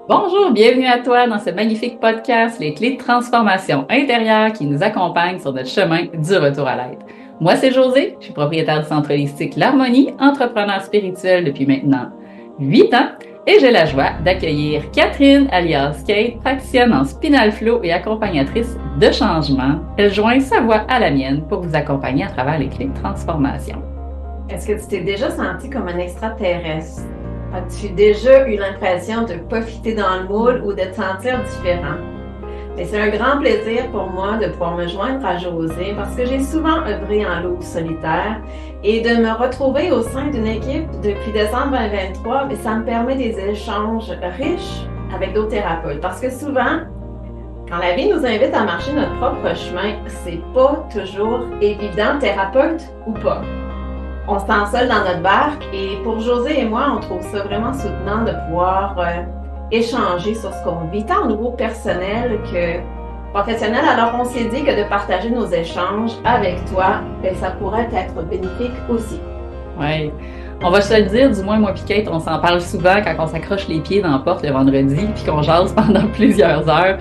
Bonjour, bienvenue à toi dans ce magnifique podcast, Les clés de transformation intérieure qui nous accompagnent sur notre chemin du retour à l'être. Moi, c'est José, je suis propriétaire du centre holistique L'Harmonie, entrepreneur spirituel depuis maintenant 8 ans et j'ai la joie d'accueillir Catherine alias Kate, praticienne en spinal flow et accompagnatrice de changement. Elle joint sa voix à la mienne pour vous accompagner à travers les clés de transformation. Est-ce que tu t'es déjà senti comme un extraterrestre? As-tu déjà eu l'impression de ne pas fitter dans le moule ou de te sentir différent? Mais c'est un grand plaisir pour moi de pouvoir me joindre à José parce que j'ai souvent œuvré en loup solitaire et de me retrouver au sein d'une équipe depuis décembre 2023, ça me permet des échanges riches avec d'autres thérapeutes. Parce que souvent, quand la vie nous invite à marcher notre propre chemin, c'est pas toujours évident, thérapeute ou pas. On se sent seul dans notre barque et pour José et moi, on trouve ça vraiment soutenant de pouvoir échanger sur ce qu'on vit, tant au niveau personnel que professionnel. Alors on s'est dit que de partager nos échanges avec toi, ça pourrait être bénéfique aussi. Oui. On va se le dire, du moins moi et Kate, on s'en parle souvent quand on s'accroche les pieds dans la porte le vendredi puis qu'on jase pendant plusieurs heures,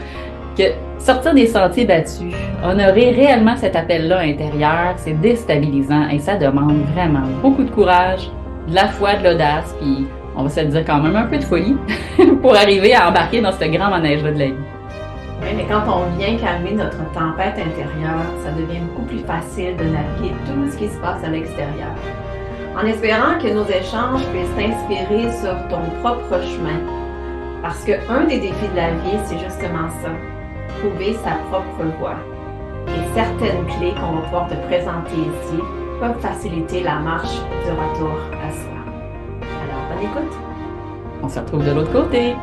que sortir des sentiers battus, honorer réellement cet appel-là intérieur, c'est déstabilisant et ça demande vraiment beaucoup de courage, de la foi, de l'audace, puis on va se le dire quand même un peu de folie pour arriver à embarquer dans ce grand manège-là de la vie. Oui, mais quand on vient calmer notre tempête intérieure, ça devient beaucoup plus facile de naviguer tout ce qui se passe à l'extérieur. En espérant que nos échanges puissent t'inspirer sur ton propre chemin. Parce qu'un des défis de la vie, c'est justement ça, trouver sa propre voie. Et certaines clés qu'on va pouvoir te présenter ici peuvent faciliter la marche du retour à soi. Alors, bonne écoute! On se retrouve de l'autre côté.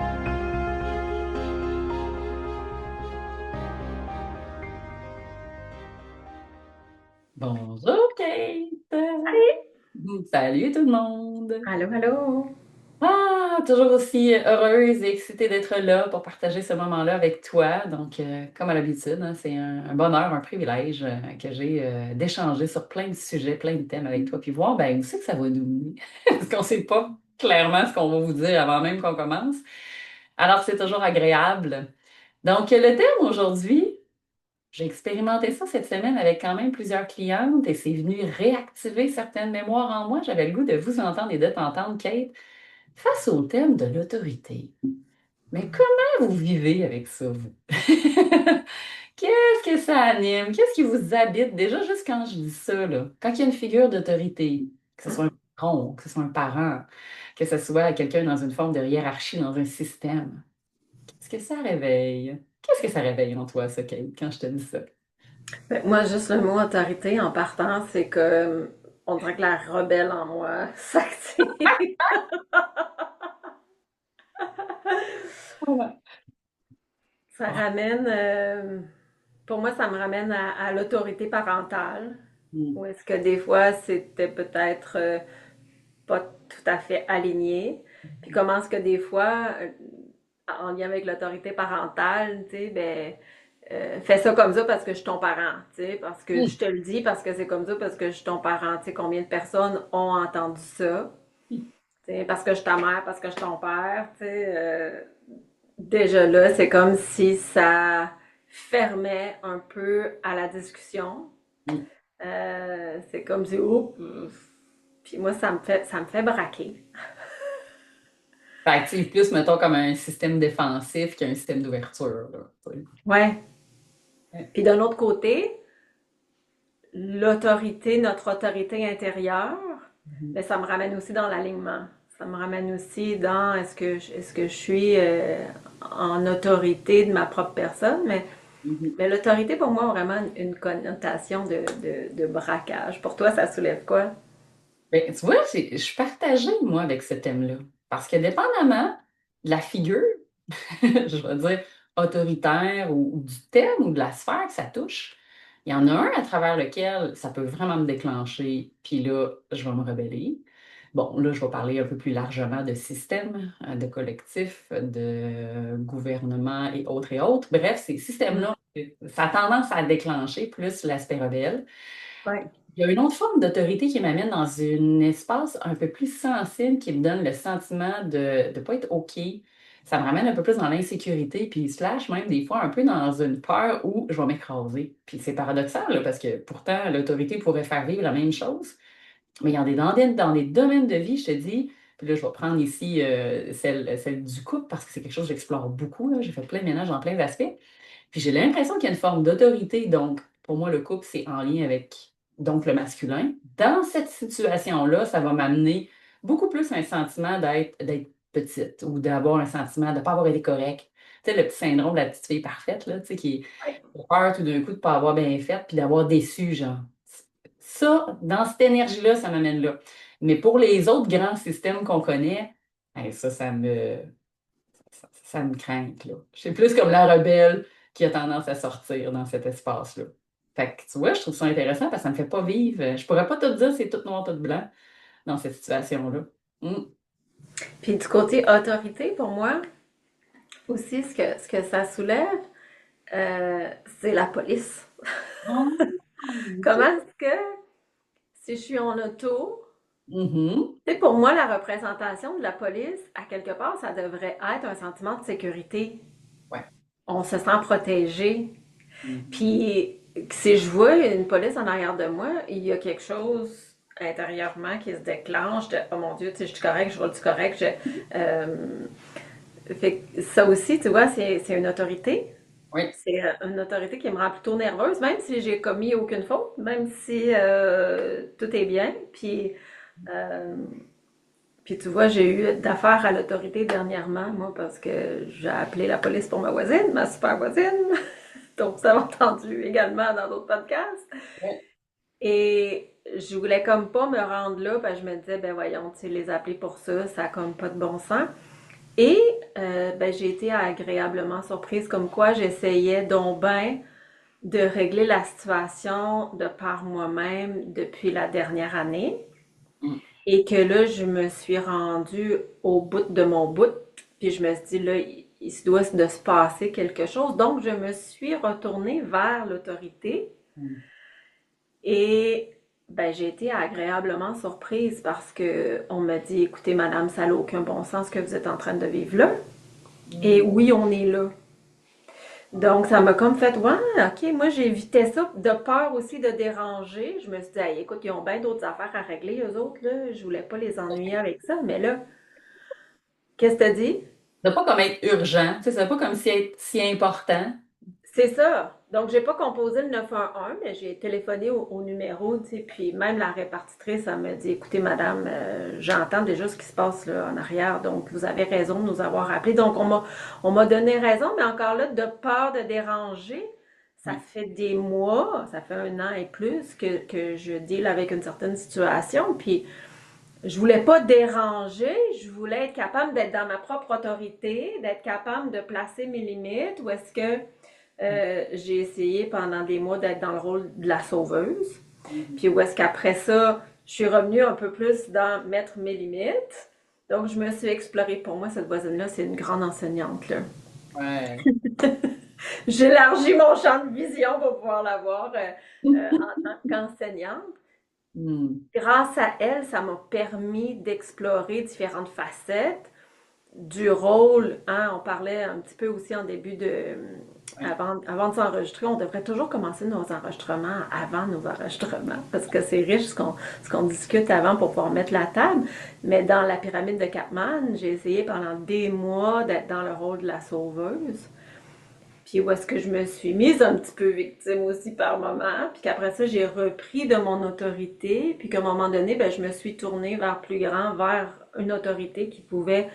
Bonjour Kate! Salut tout le monde! Allô, allô! Ah, toujours aussi heureuse et excitée d'être là pour partager ce moment-là avec toi. Donc, comme à l'habitude, hein, c'est un bonheur, un privilège que j'ai d'échanger sur plein de sujets, plein de thèmes avec toi, puis voir ben, où c'est que ça va nous mener. Parce qu'on ne sait pas clairement ce qu'on va vous dire avant même qu'on commence. Alors, c'est toujours agréable. Donc, le thème aujourd'hui, j'ai expérimenté ça cette semaine avec quand même plusieurs clientes et c'est venu réactiver certaines mémoires en moi. J'avais le goût de vous entendre et de t'entendre, Kate. Face au thème de l'autorité, mais comment vous vivez avec ça, vous? Qu'est-ce que ça anime? Qu'est-ce qui vous habite? Déjà, juste quand je dis ça, là, quand il y a une figure d'autorité, que ce soit un patron, que ce soit un parent, que ce soit quelqu'un dans une forme de hiérarchie, dans un système, qu'est-ce que ça réveille? Qu'est-ce que ça réveille en toi, ça, Kate, quand je te dis ça? Moi, juste le mot autorité en partant, c'est que on dirait que la rebelle en moi s'active. Ouais. Ça ramène, pour moi, ça me ramène à l'autorité parentale. Mm. Ou est-ce que des fois, c'était peut-être pas tout à fait aligné? Puis comment est-ce que des fois, en lien avec l'autorité parentale, tu sais, fais ça comme ça parce que je suis ton parent, tu sais, parce que je te le dis, parce que c'est comme ça, parce que je suis ton parent, tu sais, combien de personnes ont entendu ça? Tu sais, parce que je suis ta mère, parce que je suis ton père, tu sais, déjà là, c'est comme si ça fermait un peu à la discussion. Mm. C'est comme si, oups, puis moi, ça me fait braquer. Fait que, tu sais, plus, mettons, comme un système défensif qu'un système d'ouverture, là, tu sais. Ouais. Ouais. Puis d'un autre côté, l'autorité, notre autorité intérieure, Mhm. mais ça me ramène aussi dans l'alignement. Ça me ramène aussi dans est-ce que je suis en autorité de ma propre personne, Mhm. mais l'autorité pour moi a vraiment une connotation de braquage. Pour toi, ça soulève quoi? Ben, tu vois, je suis partagée, moi, avec ce thème-là. Parce que dépendamment de la figure, je vais dire autoritaire ou du thème ou de la sphère que ça touche, il y en a un à travers lequel ça peut vraiment me déclencher, puis là, je vais me rebeller. Bon, là, je vais parler un peu plus largement de système, de collectif, de gouvernement et autres et autres. Bref, ces systèmes-là, ça a tendance à déclencher plus l'aspect rebelle. Ouais. Il y a une autre forme d'autorité qui m'amène dans un espace un peu plus sensible, qui me donne le sentiment de ne pas être OK, ça me ramène un peu plus dans l'insécurité, puis slash même des fois un peu dans une peur où je vais m'écraser. Puis c'est paradoxal, là, parce que pourtant, l'autorité pourrait faire vivre la même chose. Mais il y a dans des domaines de vie, je te dis, puis là, je vais prendre ici celle du couple parce que c'est quelque chose que j'explore beaucoup, là. J'ai fait plein de ménages dans plein d'aspects. Puis j'ai l'impression qu'il y a une forme d'autorité. Donc, pour moi, le couple, c'est en lien avec donc le masculin. Dans cette situation-là, ça va m'amener beaucoup plus un sentiment d'être petite ou d'avoir un sentiment de ne pas avoir été correct. Tu sais, le petit syndrome de la petite fille parfaite, là, tu sais, qui a peur tout d'un coup de ne pas avoir bien fait puis d'avoir déçu, genre. Ça, dans cette énergie-là, ça m'amène là. Mais pour les autres grands systèmes qu'on connaît, hey, ça me craint, là. Je suis plus comme la rebelle qui a tendance à sortir dans cet espace-là. Fait que, tu vois, je trouve ça intéressant parce que ça me fait pas vivre. Je pourrais pas te dire c'est tout noir, tout blanc dans cette situation-là. Mm. Puis du côté autorité, pour moi, aussi, ce que ça soulève, c'est la police. Ah, Comment OK. est-ce que, si je suis en auto, Mhm. tu sais, pour moi, la représentation de la police, à quelque part, ça devrait être un sentiment de sécurité. Ouais. On se sent protégé. Mhm. Puis, si je vois une police en arrière de moi, il y a quelque chose intérieurement qui se déclenche de oh mon Dieu, tu sais, je suis correct, je roule du correct. Euh, fait que ça aussi, tu vois, c'est une autorité. Oui. C'est une autorité qui me rend plutôt nerveuse, même si j'ai commis aucune faute, même si tout est bien. Euh, puis tu vois, j'ai eu d'affaires à l'autorité dernièrement, moi, parce que j'ai appelé la police pour ma voisine, ma super voisine. Donc, vous avez entendu également dans d'autres podcasts. Ouais. Et je voulais comme pas me rendre là, parce que je me disais, ben voyons, tu sais, les appeler pour ça, ça a comme pas de bon sens. Et ben, j'ai été agréablement surprise, comme quoi j'essayais donc ben de régler la situation de par moi-même depuis la dernière année. Mm. Et que là, je me suis rendue au bout de mon bout. Puis je me suis dit, là, il se doit de se passer quelque chose. Donc, je me suis retournée vers l'autorité Mm. et ben, j'ai été agréablement surprise parce que on m'a dit, écoutez, madame, ça n'a aucun bon sens ce que vous êtes en train de vivre là. Et Mm. oui, on est là. Donc, ça m'a comme fait, ouais, ok, moi j'évitais ça de peur aussi de déranger. Je me suis dit, hey, écoute, ils ont bien d'autres affaires à régler, eux autres, là. Je voulais pas les ennuyer avec ça, mais là, qu'est-ce que t'as dit? Ça doit pas comme être urgent. Tu sais, ça doit pas comme si être si important. C'est ça. Donc, j'ai pas composé le 911, mais j'ai téléphoné au numéro, tu sais, puis même la répartitrice, elle m'a dit, écoutez, madame, j'entends déjà ce qui se passe là en arrière, donc vous avez raison de nous avoir appelés. Donc, on m'a donné raison, mais encore là, de peur de déranger, ça Ouais. fait des mois, ça fait 1 an et plus que je deal avec une certaine situation, puis je voulais pas déranger, je voulais être capable d'être dans ma propre autorité, d'être capable de placer mes limites, ou est-ce que j'ai essayé pendant des mois d'être dans le rôle de la sauveuse. Mhm. Puis où est-ce qu'après ça, je suis revenue un peu plus dans mettre mes limites. Donc, je me suis explorée. Pour moi, cette voisine-là, c'est une grande enseignante, là. Ouais. J'élargis mon champ de vision pour pouvoir la voir en tant qu'enseignante. Mm. Grâce à elle, ça m'a permis d'explorer différentes facettes du rôle, hein, on parlait un petit peu aussi en début de... Ouais. Avant de s'enregistrer, on devrait toujours commencer nos enregistrements avant nos enregistrements, parce que c'est riche ce qu'on discute avant pour pouvoir mettre la table. Mais dans la pyramide de Capman, j'ai essayé pendant des mois d'être dans le rôle de la sauveuse. Puis où est-ce que je me suis mise un petit peu victime aussi par moment, puis qu'après ça, j'ai repris de mon autorité, puis qu'à un moment donné, ben, je me suis tournée vers plus grand, vers une autorité qui pouvait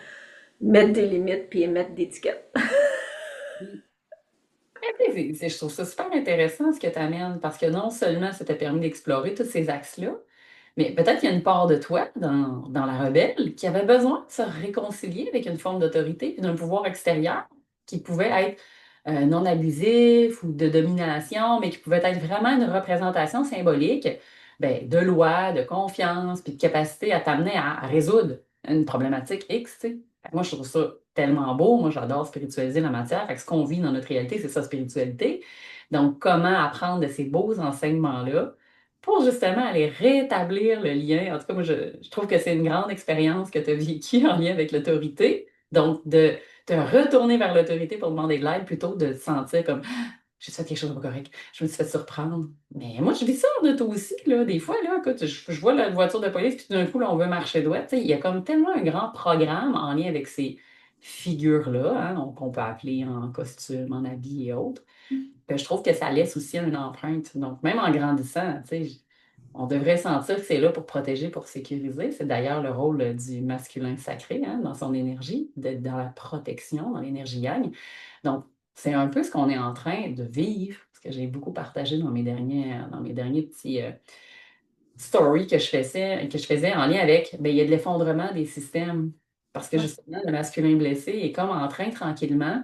mettre des limites puis émettre des étiquettes. Je trouve ça super intéressant ce que tu amènes parce que non seulement ça t'a permis d'explorer tous ces axes-là, mais peut-être qu'il y a une part de toi dans la rebelle qui avait besoin de se réconcilier avec une forme d'autorité et d'un pouvoir extérieur qui pouvait être non abusif ou de domination, mais qui pouvait être vraiment une représentation symbolique ben, de loi, de confiance, puis de capacité à t'amener à résoudre une problématique X, tu sais. Fait que moi, je trouve ça tellement beau. Moi, j'adore spiritualiser la matière. Fait que ce qu'on vit dans notre réalité, c'est sa spiritualité. Donc, comment apprendre de ces beaux enseignements-là pour justement aller rétablir le lien. En tout cas, moi, je trouve que c'est une grande expérience que tu as vécue en lien avec l'autorité. Donc, de te retourner vers l'autorité pour demander de l'aide plutôt que de te sentir comme j'ai fait quelque chose de pas correct, je me suis fait surprendre. Mais moi, je vis ça en auto aussi, là. Des fois, là, écoute, je vois la voiture de police, puis tout d'un coup, là, on veut marcher droit. Tu sais, il y a comme tellement un grand programme en lien avec ces figures-là, hein, donc qu'on peut appeler en costume, en habit et autres. Je trouve que ça laisse aussi une empreinte. Donc, même en grandissant, tu sais, on devrait sentir que c'est là pour protéger, pour sécuriser. C'est d'ailleurs le rôle du masculin sacré, hein, dans son énergie, d'être dans la protection, dans l'énergie yang. Donc, c'est un peu ce qu'on est en train de vivre, ce que j'ai beaucoup partagé dans mes derniers petits stories que je faisais en lien avec, ben, il y a de l'effondrement des systèmes. Parce que Ouais. justement, le masculin blessé est comme en train tranquillement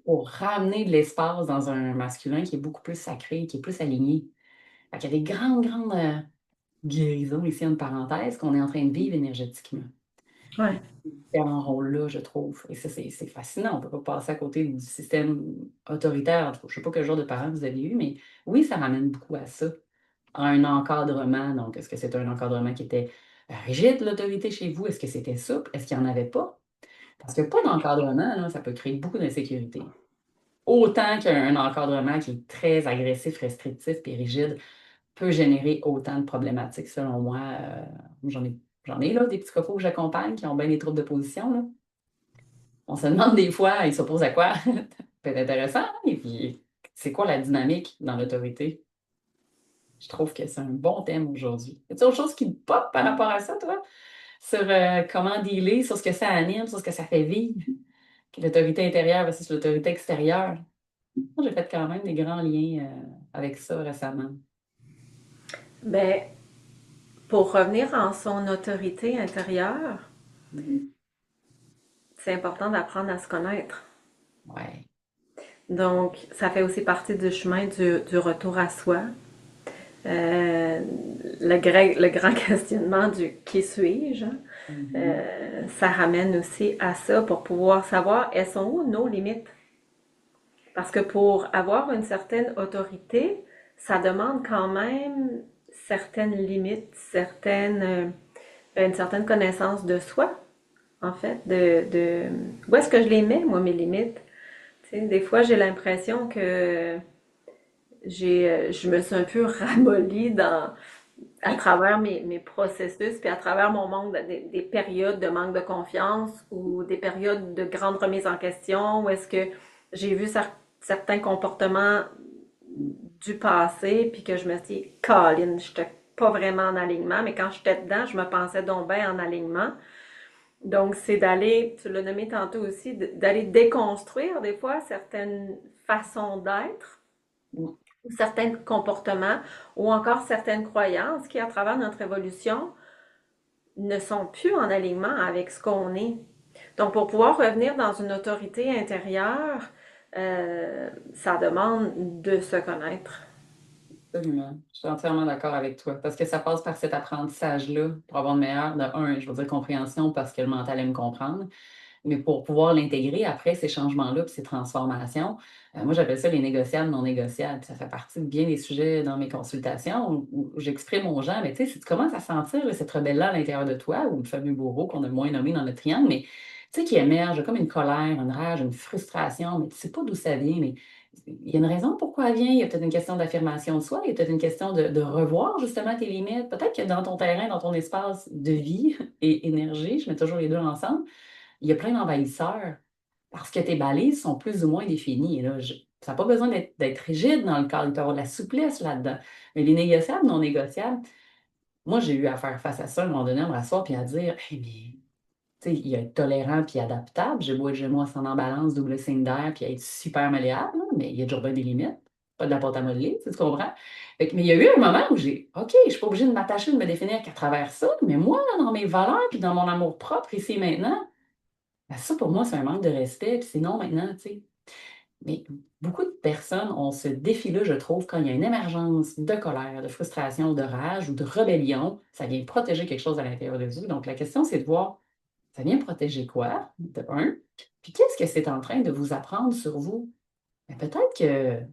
pour ramener de l'espace dans un masculin qui est beaucoup plus sacré, qui est plus aligné. Fait qu'il y a des grandes, grandes guérisons, ici une parenthèse, qu'on est en train de vivre énergétiquement. Ouais. Différents rôles-là, je trouve. Et ça, c'est fascinant. On ne peut pas passer à côté du système autoritaire. En tout cas, je ne sais pas quel genre de parents vous avez eu, mais oui, ça ramène beaucoup à ça, à un encadrement. Donc, est-ce que c'est un encadrement qui était rigide, l'autorité chez vous? Est-ce que c'était souple? Est-ce qu'il n'y en avait pas? Parce que pas d'encadrement, là, ça peut créer beaucoup d'insécurité. Autant qu'un encadrement qui est très agressif, restrictif et rigide peut générer autant de problématiques, selon moi. J'en ai là, des petits cocos que j'accompagne qui ont bien des troubles de position, là. On se demande des fois, ils s'opposent à quoi? Peut être intéressant, hein? Et puis, c'est quoi la dynamique dans l'autorité? Je trouve que c'est un bon thème aujourd'hui. Y a autre chose qui te pop par rapport à ça, toi? Sur comment dealer, sur ce que ça anime, sur ce que ça fait vivre? L'autorité intérieure versus l'autorité extérieure. Moi, j'ai fait quand même des grands liens avec ça récemment. Ben, pour revenir en son autorité intérieure, Mhm. c'est important d'apprendre à se connaître. Ouais. Donc, ça fait aussi partie du chemin du retour à soi. Euh, le grand questionnement du qui suis-je, hein? Mhm. Ça ramène aussi à ça pour pouvoir savoir elles sont où nos limites. Parce que pour avoir une certaine autorité, ça demande quand même certaines limites, une certaine connaissance de soi, en fait, où est-ce que je les mets, moi, mes limites. Tu sais, des fois, j'ai l'impression que je me suis un peu ramollie à travers mes processus, puis à travers mon manque, des périodes de manque de confiance ou des périodes de grande remise en question, où est-ce que j'ai vu certains comportements du passé, puis que je me suis dit, Colin, je n'étais pas vraiment en alignement, mais quand j'étais dedans, je me pensais donc bien en alignement. Donc, c'est d'aller, tu l'as nommé tantôt aussi, d'aller déconstruire des fois certaines façons d'être ou certains comportements ou encore certaines croyances qui, à travers notre évolution, ne sont plus en alignement avec ce qu'on est. Donc, pour pouvoir revenir dans une autorité intérieure, ça demande de se connaître. Absolument. Je suis entièrement d'accord avec toi. Parce que ça passe par cet apprentissage-là pour avoir une meilleure, de un, je veux dire compréhension parce que le mental aime comprendre, mais pour pouvoir l'intégrer après ces changements-là puis ces transformations, moi j'appelle ça les négociables non négociables. Ça fait partie de bien des sujets dans mes consultations où j'exprime aux gens, mais tu sais, si tu commences à sentir là, cette rebelle-là à l'intérieur de toi, ou le fameux bourreau qu'on a moins nommé dans le triangle, mais tu sais, qui émerge comme une colère, une rage, une frustration, mais tu sais pas d'où ça vient, mais il y a une raison pourquoi elle vient. Il y a peut-être une question d'affirmation de soi, il y a peut-être une question de revoir justement tes limites. Peut-être que dans ton terrain, dans ton espace de vie et énergie, je mets toujours les deux ensemble, il y a plein d'envahisseurs parce que tes balises sont plus ou moins définies. Là. Ça n'a pas besoin d'être rigide dans le cadre, il peut y avoir de la souplesse là-dedans. Mais les négociables, non négociables, moi, j'ai eu à faire face à ça à un moment donné, à me rasseoir puis à dire, hey, mais tu sais, il y a être tolérant puis adaptable. J'ai beau être Gémeaux ascendant en balance, double signe d'air, puis être super malléable, là, mais il y a toujours bien des limites. Pas de la porte à modeler, tu comprends? Mais il y a eu un moment où OK, je suis pas obligée de m'attacher, de me définir qu'à travers ça, mais moi, dans mes valeurs, puis dans mon amour propre, ici et maintenant, ben ça, pour moi, c'est un manque de respect, puis c'est non maintenant, tu sais. Mais beaucoup de personnes ont ce défi-là, je trouve, quand il y a une émergence de colère, de frustration, de rage ou de rébellion, ça vient protéger quelque chose à l'intérieur de vous. Donc, la question, c'est de voir ça vient protéger quoi, de un? Puis qu'est-ce que c'est en train de vous apprendre sur vous? Ben, peut-être que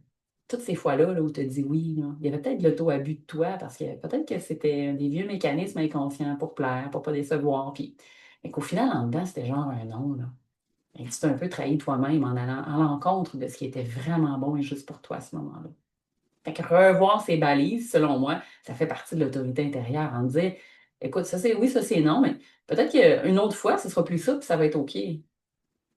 toutes ces fois-là là, où tu as dit oui, là, il y avait peut-être de l'auto-abus de toi parce que peut-être que c'était des vieux mécanismes inconscients pour plaire, pour pas décevoir. Puis, mais qu'au final, en dedans, c'était genre un non. Là. ben, tu t'es un peu trahi toi-même en allant à l'encontre de ce qui était vraiment bon et juste pour toi à ce moment-là. Fait que revoir ses balises, selon moi, ça fait partie de l'autorité intérieure en dire, écoute, ça c'est oui, ça c'est non, mais peut-être qu'une autre fois, ce sera plus ça, puis ça va être OK.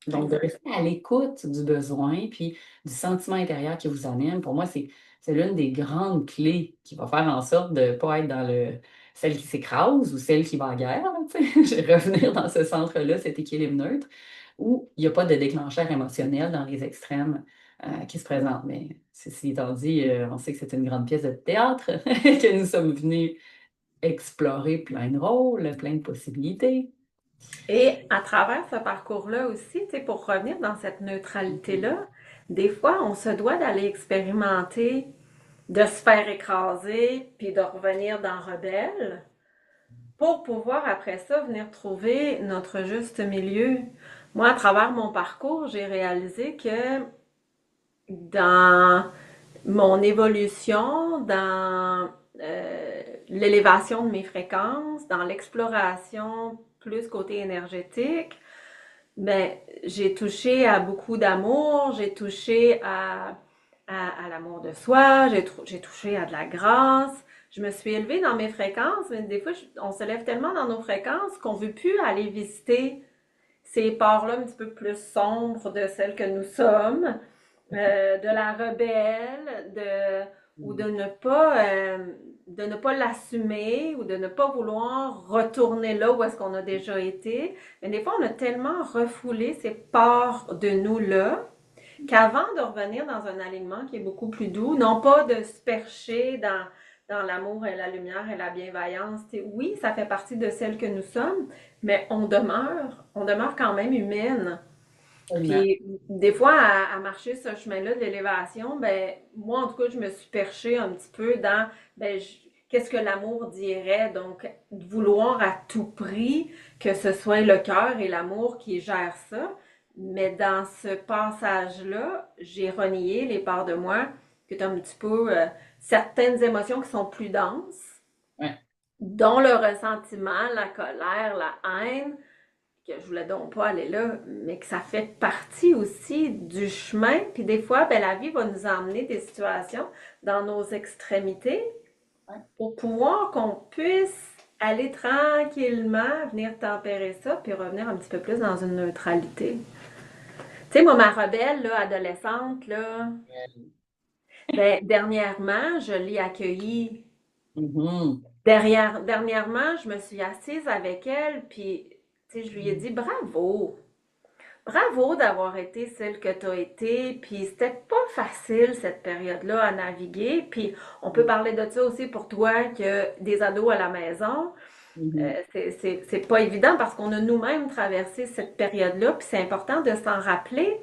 Donc, de Exact. rester à l'écoute du besoin, puis du sentiment intérieur qui vous anime, pour moi, c'est l'une des grandes clés qui va faire en sorte de ne pas être dans celle qui s'écrase ou celle qui va en guerre, là, tu sais. Je vais revenir dans ce centre-là, cet équilibre neutre, où il n'y a pas de déclencheur émotionnel dans les extrêmes qui se présentent. Mais ceci étant dit, on sait que c'est une grande pièce de théâtre que nous sommes venus explorer plein de rôles, plein de possibilités. Et à travers ce parcours-là aussi, tu sais, pour revenir dans cette neutralité-là, des fois, on se doit d'aller expérimenter, de se faire écraser, puis de revenir dans rebelle, pour pouvoir après ça venir trouver notre juste milieu. Moi, à travers mon parcours, j'ai réalisé que dans mon évolution, dans l'élévation de mes fréquences, dans l'exploration plus côté énergétique, ben, j'ai touché à beaucoup d'amour, j'ai touché à l'amour de soi, j'ai touché à de la grâce. Je me suis élevée dans mes fréquences, mais des fois, on se lève tellement dans nos fréquences qu'on ne veut plus aller visiter ces parts-là un petit peu plus sombres de celles que nous sommes, de la rebelle, ou de ne pas l'assumer, ou de ne pas vouloir retourner là où est-ce qu'on a déjà été. Mais des fois, on a tellement refoulé ces parts de nous-là qu'avant de revenir dans un alignement qui est beaucoup plus doux, non pas de se percher dans l'amour et la lumière et la bienveillance. Oui, ça fait partie de celle que nous sommes, mais on demeure quand même humaine. Absolument. Puis des fois, à marcher ce chemin-là de l'élévation, ben moi en tout cas, je me suis perchée un petit peu dans qu'est-ce que l'amour dirait, donc de vouloir à tout prix que ce soit le cœur et l'amour qui gèrent ça. Mais dans ce passage-là, j'ai renié les parts de moi que tu as un petit peu certaines émotions qui sont plus denses, Ouais. dont le ressentiment, la colère, la haine, que je voulais donc pas aller là, mais que ça fait partie aussi du chemin. Puis des fois, ben, la vie va nous emmener des situations dans nos extrémités Ouais. pour pouvoir qu'on puisse aller tranquillement, venir tempérer ça, puis revenir un petit peu plus dans une neutralité. Tu sais, moi, ma rebelle, là, adolescente, là, ben, dernièrement, je l'ai accueillie. Mhm. Dernièrement, je me suis assise avec elle, puis, tu sais, je lui ai dit bravo. Bravo d'avoir été celle que tu as été, puis c'était pas facile cette période-là à naviguer, puis on peut parler de ça aussi pour toi que des ados à la maison, Mhm. c'est pas évident parce qu'on a nous-mêmes traversé cette période-là, puis c'est important de s'en rappeler.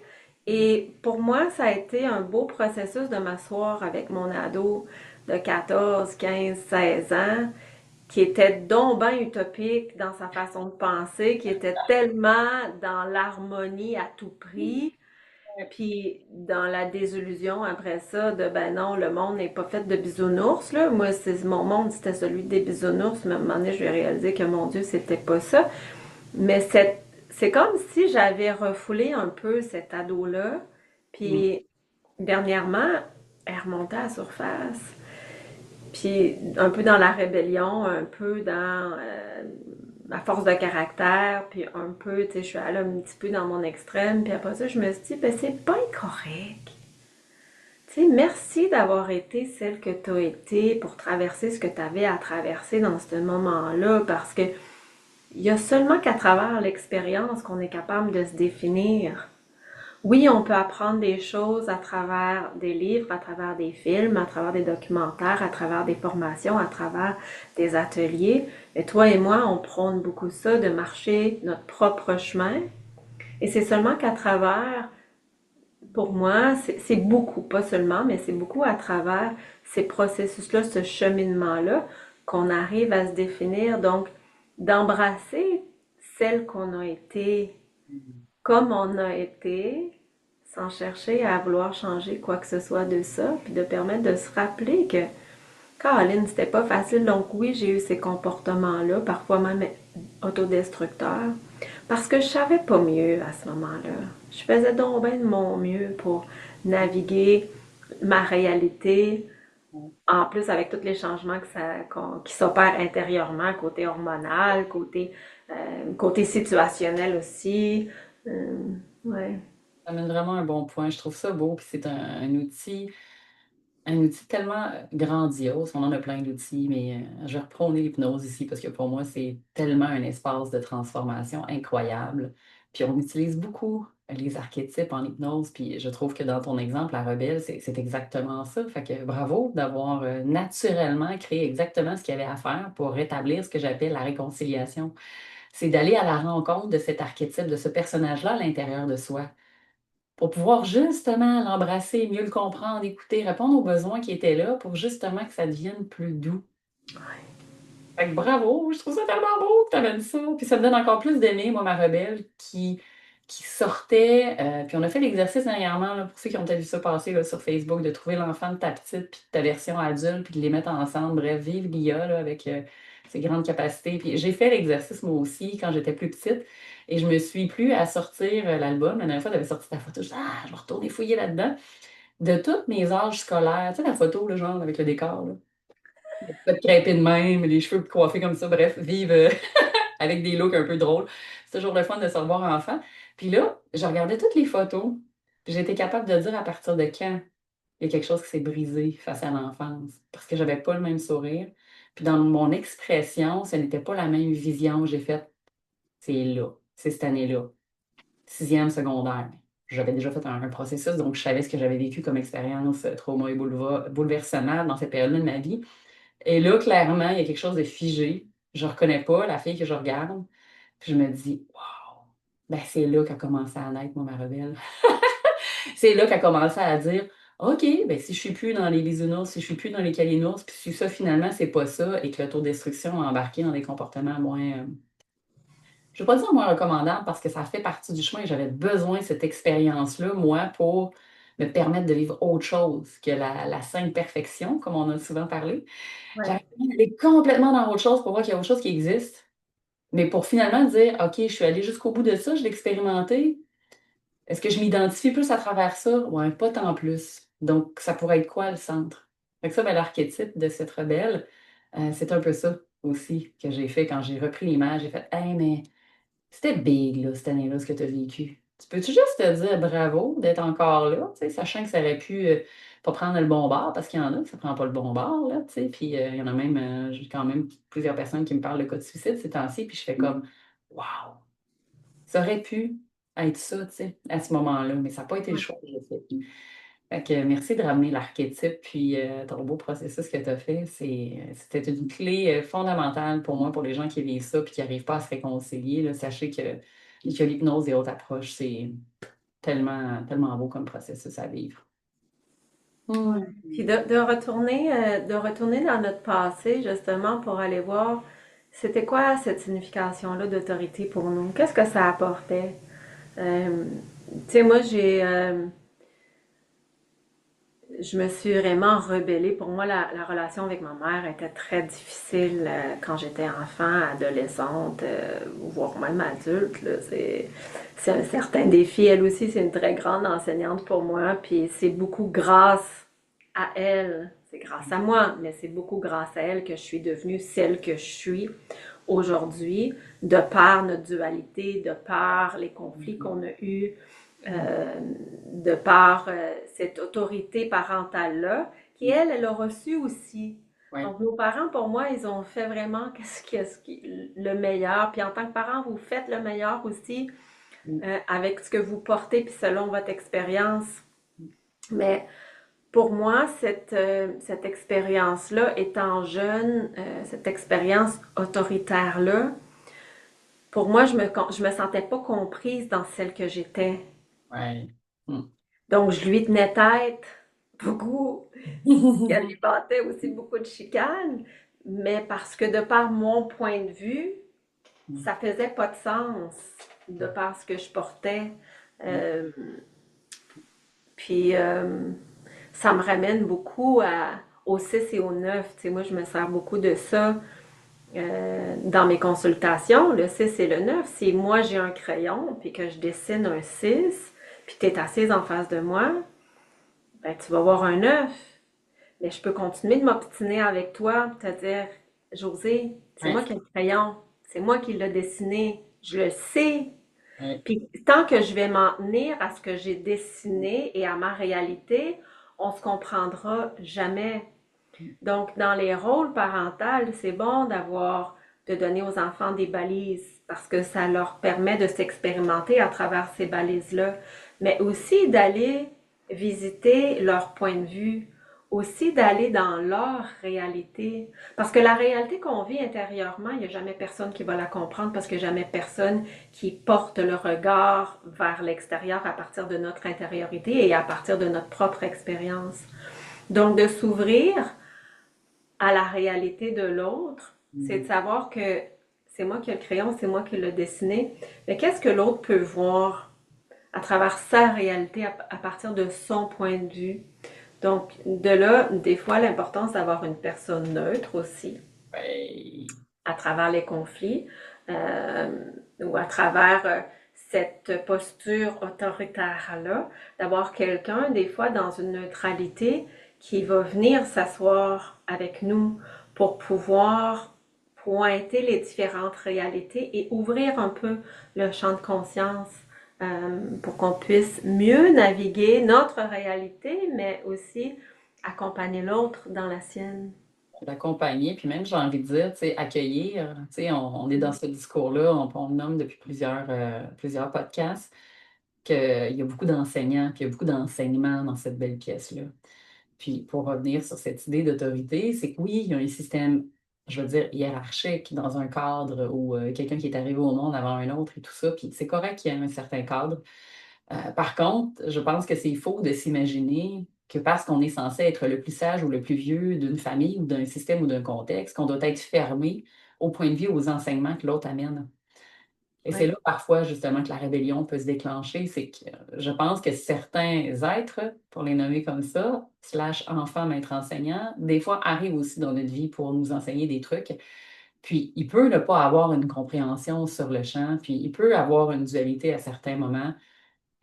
Et pour moi, ça a été un beau processus de m'asseoir avec mon ado de 14, 15, 16 ans, qui était donc bien utopique dans sa façon de penser, qui était tellement dans l'harmonie à tout prix, puis dans la désillusion après ça de ben non, le monde n'est pas fait de bisounours, là. Moi, mon monde, c'était celui des bisounours, mais à un moment donné, je vais réaliser que mon Dieu, c'était pas ça. Mais c'est comme si j'avais refoulé un peu cet ado-là, Mhm. puis dernièrement, elle remontait à la surface. Puis un peu dans la rébellion, un peu dans ma force de caractère, puis un peu, tu sais, je suis allée un petit peu dans mon extrême, puis après ça, je me suis dit, ben c'est pas incorrect. Tu sais, merci d'avoir été celle que tu as été pour traverser ce que tu avais à traverser dans ce moment-là, parce que il y a seulement qu'à travers l'expérience qu'on est capable de se définir. Oui, on peut apprendre des choses à travers des livres, à travers des films, à travers des documentaires, à travers des formations, à travers des ateliers. Mais toi et moi, on prône beaucoup ça, de marcher notre propre chemin. Et c'est seulement qu'à travers, pour moi, c'est beaucoup, pas seulement, mais c'est beaucoup à travers ces processus-là, ce cheminement-là, qu'on arrive à se définir. Donc, d'embrasser celle qu'on a été, comme on a été, sans chercher à vouloir changer quoi que ce soit de ça, puis de permettre de se rappeler que, Caroline, c'était pas facile. Donc oui, j'ai eu ces comportements-là, parfois même autodestructeurs. Parce que je savais pas mieux à ce moment-là. Je faisais donc bien de mon mieux pour naviguer ma réalité, en plus avec tous les changements qui s'opèrent intérieurement, côté hormonal, côté situationnel aussi. Euh, ouais, Ça amène vraiment un bon point. Je trouve ça beau, puis c'est un outil tellement grandiose. On en a plein d'outils, mais je vais reprôner l'hypnose ici parce que pour moi, c'est tellement un espace de transformation incroyable. Puis on utilise beaucoup les archétypes en hypnose, puis je trouve que dans ton exemple, la rebelle, c'est exactement ça. Fait que bravo d'avoir naturellement créé exactement ce qu'il y avait à faire pour rétablir ce que j'appelle la réconciliation. C'est d'aller à la rencontre de cet archétype, de ce personnage-là à l'intérieur de soi pour pouvoir justement l'embrasser, mieux le comprendre, écouter, répondre aux besoins qui étaient là pour justement que ça devienne plus doux. Fait que bravo, je trouve ça tellement beau que tu amènes ça. Puis ça me donne encore plus d'aimer, moi, ma rebelle, qui sortait. Puis on a fait l'exercice dernièrement, là, pour ceux qui ont peut-être vu ça passer là, sur Facebook, de trouver l'enfant de ta petite, puis de ta version adulte, puis de les mettre ensemble. Bref, vive Guilla, là, avec ses grandes capacités. Puis j'ai fait l'exercice moi aussi quand j'étais plus petite. Et je me suis plu à sortir l'album. La dernière fois, tu avais sorti ta photo. Je dis, ah, je vais retourner fouiller là-dedans. De tous mes âges scolaires, tu sais, la photo, le genre, avec le décor, là. Pas de crêpé de même, les cheveux coiffés comme ça, bref, vive avec des looks un peu drôles. C'est toujours le fun de se revoir enfant. Puis là, je regardais toutes les photos, puis j'étais capable de dire à partir de quand il y a quelque chose qui s'est brisé face à l'enfance, parce que j'avais pas le même sourire. Puis dans mon expression, ce n'était pas la même vision. J'ai fait, c'est là, c'est cette année-là, sixième secondaire. J'avais déjà fait un processus, donc je savais ce que j'avais vécu comme expérience, trauma et bouleversement dans cette période-là de ma vie. Et là, clairement, il y a quelque chose de figé. Je reconnais pas la fille que je regarde. Puis je me dis, waouh, ben c'est là qu'a commencé à naître, moi, ma rebelle. C'est là qu'a commencé à dire, OK, ben si je suis plus dans les bisounours, si je suis plus dans les câlinours, puis si ça, finalement, c'est pas ça, et que l'autodestruction a embarqué dans des comportements moins, je ne vais pas dire moins recommandables parce que ça fait partie du chemin. J'avais besoin de cette expérience-là, moi, pour me permettre de vivre autre chose que la sainte perfection, comme on a souvent parlé. ouais, J'avais besoin d'aller complètement dans autre chose pour voir qu'il y a autre chose qui existe. Mais pour finalement dire, OK, je suis allée jusqu'au bout de ça, je l'ai expérimenté. Est-ce que je m'identifie plus à travers ça? Ouais, pas tant plus. Donc, ça pourrait être quoi le centre? Fait que ça, ben, l'archétype de cette rebelle, c'est un peu ça aussi que j'ai fait quand j'ai repris l'image. J'ai fait, hey, mais c'était big, là, cette année-là, ce que tu as vécu. Tu peux-tu juste te dire bravo d'être encore là, tu sais, sachant que ça aurait pu pas prendre le bon bord, parce qu'il y en a que ça prend pas le bon bord, là, tu sais, puis il y en a même, j'ai quand même plusieurs personnes qui me parlent de cas de suicide ces temps-ci, puis je fais comme, waouh, ça aurait pu être ça, tu sais, à ce moment-là, mais ça n'a pas été le ouais. choix que j'ai fait. Fait que merci de ramener l'archétype, puis ton beau processus que tu as fait. C'était une clé fondamentale pour moi, pour les gens qui vivent ça, puis qui n'arrivent pas à se réconcilier, là. Sachez que l'hypnose et autres approches, c'est tellement, tellement beau comme processus à vivre. Ouais. Hmm. Puis de retourner dans notre passé, justement, pour aller voir c'était quoi cette signification-là d'autorité pour nous? Qu'est-ce que ça apportait? Tu sais, moi, je me suis vraiment rebellée. Pour moi, la relation avec ma mère était très difficile quand j'étais enfant, adolescente, voire même adulte, là. C'est un certain défi. Elle aussi, c'est une très grande enseignante pour moi. Puis c'est beaucoup grâce à elle. C'est grâce à moi, mais c'est beaucoup grâce à elle que je suis devenue celle que je suis aujourd'hui, de par notre dualité, de par les conflits qu'on a eus, euh, de par cette autorité parentale-là, qui, elle a reçu aussi. Ouais. Donc, nos parents, pour moi, ils ont fait vraiment le meilleur. Puis, en tant que parent, vous faites le meilleur aussi avec ce que vous portez, puis selon votre expérience. Mais pour moi, cette expérience-là, étant jeune, cette expérience autoritaire-là, pour moi, je me sentais pas comprise dans celle que j'étais. Ouais. Hmm. Donc, je lui tenais tête beaucoup. Elle lui battait aussi beaucoup de chicanes, mais parce que de par mon point de vue, ça faisait pas de sens de par ce que je portais. Euh, puis, ça me ramène beaucoup au 6 et au 9. Tu sais, moi, je me sers beaucoup de ça dans mes consultations, le 6 et le 9, si moi j'ai un crayon puis que je dessine un 6, puis tu es assise en face de moi, ben tu vas voir un 9. Mais je peux continuer de m'obstiner avec toi, te dire, José, c'est Ouais, moi qui ai le crayon, c'est moi qui l'ai dessiné, je le sais. ouais. Puis tant que je vais m'en tenir à ce que j'ai dessiné et à ma réalité, on se comprendra jamais. Donc, dans les rôles parentaux, c'est bon de donner aux enfants des balises parce que ça leur permet de s'expérimenter à travers ces balises-là, mais aussi d'aller visiter leur point de vue, aussi d'aller dans leur réalité. Parce que la réalité qu'on vit intérieurement, il n'y a jamais personne qui va la comprendre parce qu'il n'y a jamais personne qui porte le regard vers l'extérieur à partir de notre intériorité et à partir de notre propre expérience. Donc, de s'ouvrir à la réalité de l'autre, c'est de Mm. savoir que c'est moi qui ai le crayon, c'est moi qui l'ai dessiné, mais qu'est-ce que l'autre peut voir à travers sa réalité à partir de son point de vue. Donc, de là, des fois, l'importance d'avoir une personne neutre aussi Ouais. à travers les conflits euh, ou à travers cette posture autoritaire-là, d'avoir quelqu'un, des fois, dans une neutralité qui va venir s'asseoir avec nous pour pouvoir pointer les différentes réalités et ouvrir un peu le champ de conscience pour qu'on puisse mieux naviguer notre réalité, mais aussi accompagner l'autre dans la sienne. L'accompagner, puis même, j'ai envie de dire, tu sais, accueillir. Tu sais, on est dans ce discours-là, on le nomme depuis plusieurs podcasts, qu'il y a beaucoup d'enseignants, puis il y a beaucoup d'enseignements dans cette belle pièce-là. Puis pour revenir sur cette idée d'autorité, c'est que oui, il y a un système, je veux dire, hiérarchique dans un cadre où quelqu'un qui est arrivé au monde avant un autre et tout ça, puis c'est correct qu'il y ait un certain cadre. Par contre, je pense que c'est faux de s'imaginer que parce qu'on est censé être le plus sage ou le plus vieux d'une famille ou d'un système ou d'un contexte, qu'on doit être fermé au point de vue, aux enseignements que l'autre amène. Et c'est Oui, là parfois justement que la rébellion peut se déclencher. C'est que je pense que certains êtres, pour les nommer comme ça, slash enfants, maîtres enseignants, des fois arrivent aussi dans notre vie pour nous enseigner des trucs. Puis il peut ne pas avoir une compréhension sur le champ, puis il peut avoir une dualité à certains moments.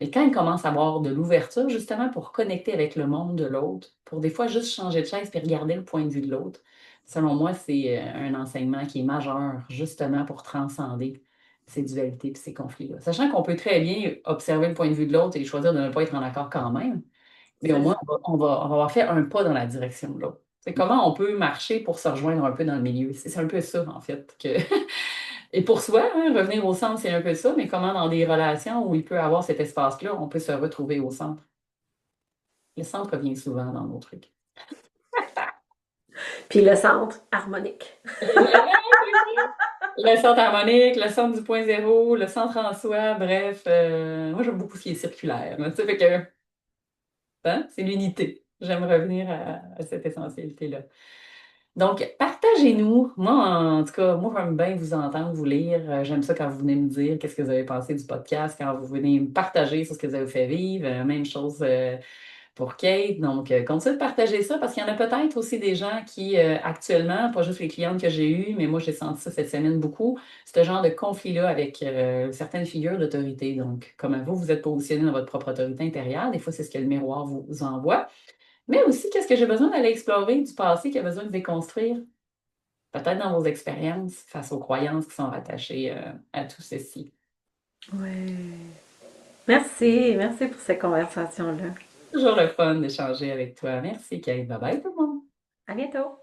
Mais quand il commence à avoir de l'ouverture, justement pour connecter avec le monde de l'autre, pour des fois juste changer de chaise et regarder le point de vue de l'autre, selon moi, c'est un enseignement qui est majeur, justement pour transcender ces dualités et ces conflits-là. Sachant qu'on peut très bien observer le point de vue de l'autre et choisir de ne pas être en accord quand même, mais au c'est moins, ça. on va avoir fait un pas dans la direction de l'autre. C'est comment on peut marcher pour se rejoindre un peu dans le milieu. C'est un peu ça, en fait, que et pour soi, hein, revenir au centre, c'est un peu ça, mais comment dans des relations où il peut avoir cet espace-là, on peut se retrouver au centre. Le centre revient souvent dans nos trucs. Puis le centre harmonique. Le centre harmonique, le centre du point zéro, le centre en soi, bref, moi j'aime beaucoup ce qui est circulaire. Là, tu sais, fait que hein, c'est l'unité. J'aime revenir à cette essentialité-là. Donc, partagez-nous. Moi, en tout cas, moi, j'aime bien vous entendre, vous lire. J'aime ça quand vous venez me dire qu'est-ce que vous avez pensé du podcast, quand vous venez me partager sur ce que vous avez fait vivre. Même chose pour Kate. Donc, continuez de partager ça parce qu'il y en a peut-être aussi des gens qui, actuellement, pas juste les clientes que j'ai eues, mais moi, j'ai senti ça cette semaine beaucoup, ce genre de conflit-là avec certaines figures d'autorité. Donc, comment vous, vous êtes positionné dans votre propre autorité intérieure. Des fois, c'est ce que le miroir vous envoie. Mais aussi, qu'est-ce que j'ai besoin d'aller explorer du passé qui a besoin de déconstruire? Peut-être dans vos expériences face aux croyances qui sont rattachées à tout ceci. Ouais. Merci, merci pour cette conversation-là. Toujours le fun d'échanger avec toi. Merci, Kate. Bye bye tout le monde. À bientôt.